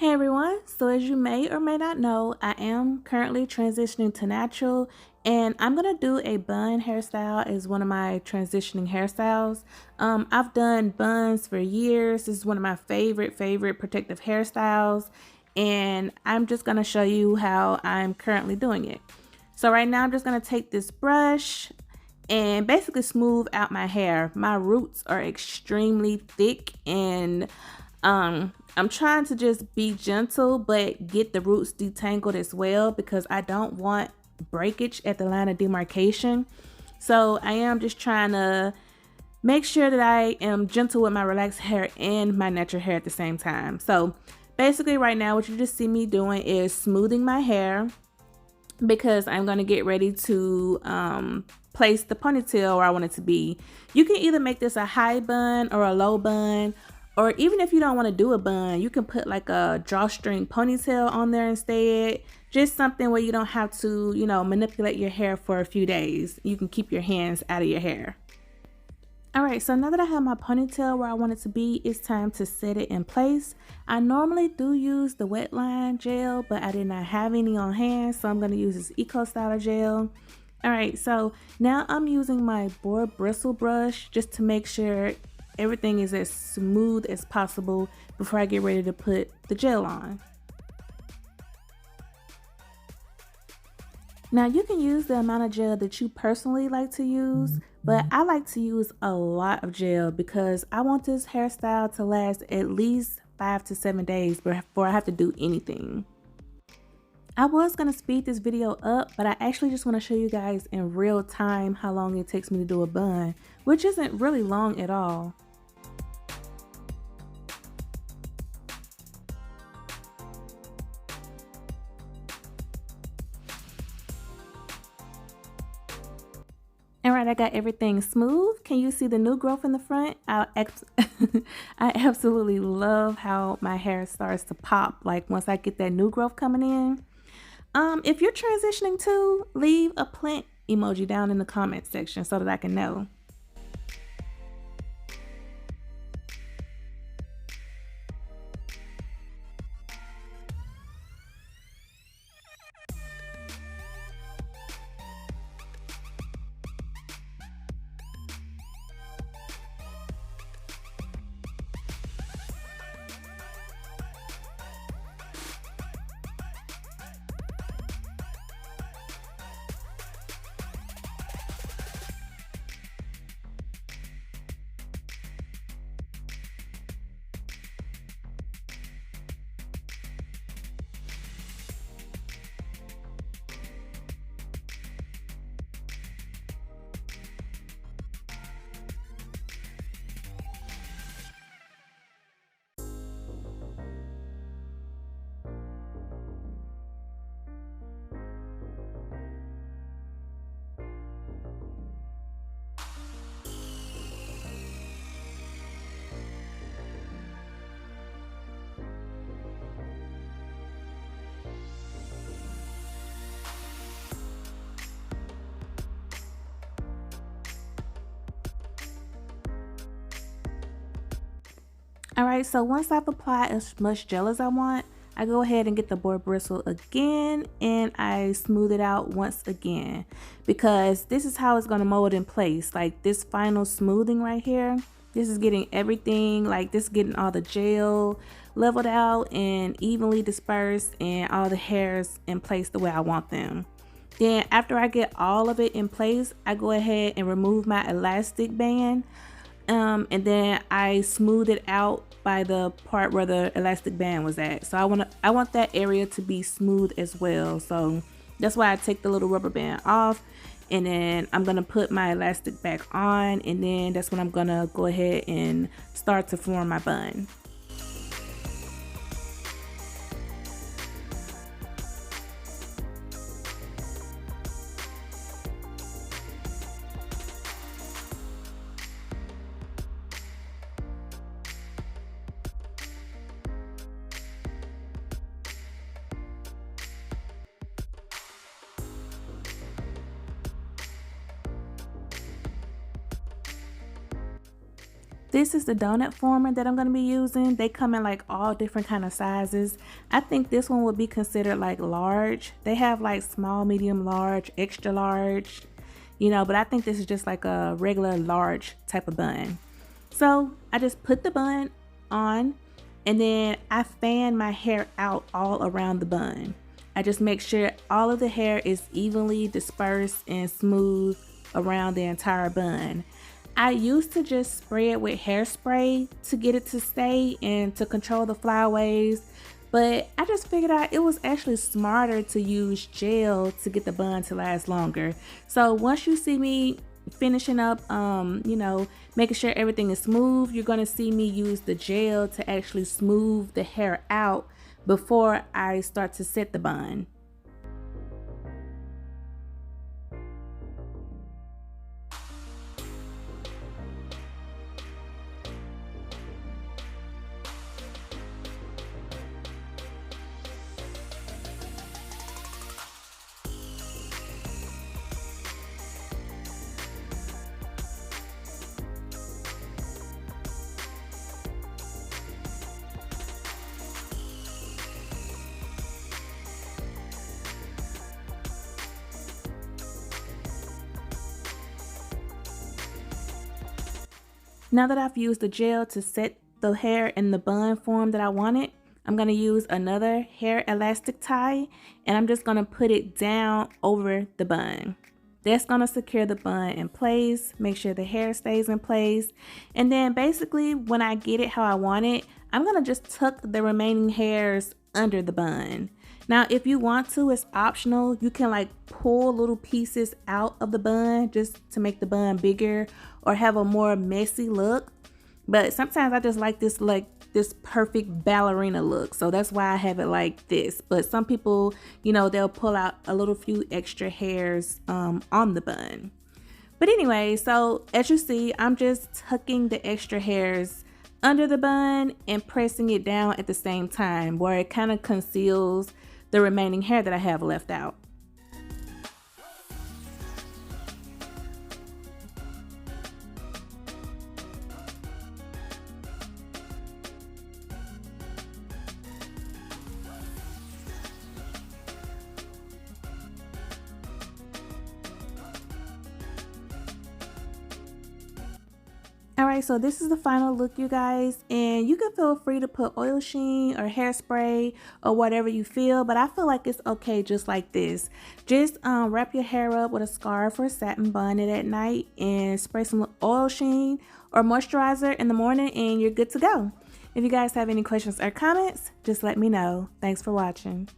Hey everyone, so as you may or may not know, I am currently transitioning to natural and I'm going to do a bun hairstyle as one of my transitioning hairstyles. I've done buns for years. This is one of my favorite protective hairstyles and I'm just going to show you how I'm currently doing it. So right now I'm just going to take this brush and basically smooth out my hair. My roots are extremely thick and I'm trying to just be gentle but get the roots detangled as well because I don't want breakage at the line of demarcation. So I am just trying to make sure that I am gentle with my relaxed hair and my natural hair at the same time. So basically right now what you just see me doing is smoothing my hair because I'm going to get ready to place the ponytail where I want it to be. You can either make this a high bun or a low bun, or even if you don't want to do a bun, you can put like a drawstring ponytail on there instead. Just something where you don't have to, manipulate your hair for a few days. You can keep your hands out of your hair. Alright, so now that I have my ponytail where I want it to be, it's time to set it in place. I normally do use the wet line gel, but I did not have any on hand, so I'm going to use this Eco Styler gel. Alright, so now I'm using my boar bristle brush just to make sure everything is as smooth as possible before I get ready to put the gel on. Now you can use the amount of gel that you personally like to use, but I like to use a lot of gel because I want this hairstyle to last at least 5 to 7 days before I have to do anything. I was going to speed this video up, but I actually just want to show you guys in real time how long it takes me to do a bun, which isn't really long at all. Alright, I got everything smooth. Can you see the new growth in the front? I absolutely love how my hair starts to pop like once I get that new growth coming in. If you're transitioning too, leave a plant emoji down in the comment section so that I can know. Alright, so once I've applied as much gel as I want, I go ahead and get the boar bristle again and I smooth it out once again because this is how it's going to mold in place. Like this final smoothing right here, this is getting everything, like this is getting all the gel leveled out and evenly dispersed and all the hairs in place the way I want them. Then after I get all of it in place, I go ahead and remove my elastic band. And then I smooth it out by the part where the elastic band was at. So I want that area to be smooth as well. So that's why I take the little rubber band off and then I'm gonna put my elastic back on, and then that's when I'm gonna go ahead and start to form my bun. This is the donut former that I'm going to be using. They come in like all different kind of sizes. I think this one would be considered like large. They have like small, medium, large, extra large, you know, but I think this is just like a regular large type of bun. So I just put the bun on and then I fan my hair out all around the bun. I just make sure all of the hair is evenly dispersed and smooth around the entire bun. I used to just spray it with hairspray to get it to stay and to control the flyaways, but I just figured out it was actually smarter to use gel to get the bun to last longer. So once you see me finishing up, you know, making sure everything is smooth, you're gonna see me use the gel to actually smooth the hair out before I start to set the bun. Now that I've used the gel to set the hair in the bun form that I wanted, I'm going to use another hair elastic tie and I'm just going to put it down over the bun. That's going to secure the bun in place, make sure the hair stays in place. And then basically when I get it how I want it, I'm going to just tuck the remaining hairs under the bun. Now, if you want to, it's optional. You can like pull little pieces out of the bun just to make the bun bigger or have a more messy look. But sometimes I just like this perfect ballerina look. So that's why I have it like this. But some people, you know, they'll pull out a little few extra hairs on the bun. But anyway, so as you see, I'm just tucking the extra hairs under the bun and pressing it down at the same time where it kind of conceals the remaining hair that I have left out. Alright, so this is the final look, you guys, and you can feel free to put oil sheen or hairspray or whatever you feel, but I feel like it's okay just like this. Just wrap your hair up with a scarf or a satin bonnet at night and spray some oil sheen or moisturizer in the morning and you're good to go. If you guys have any questions or comments, just let me know. Thanks for watching.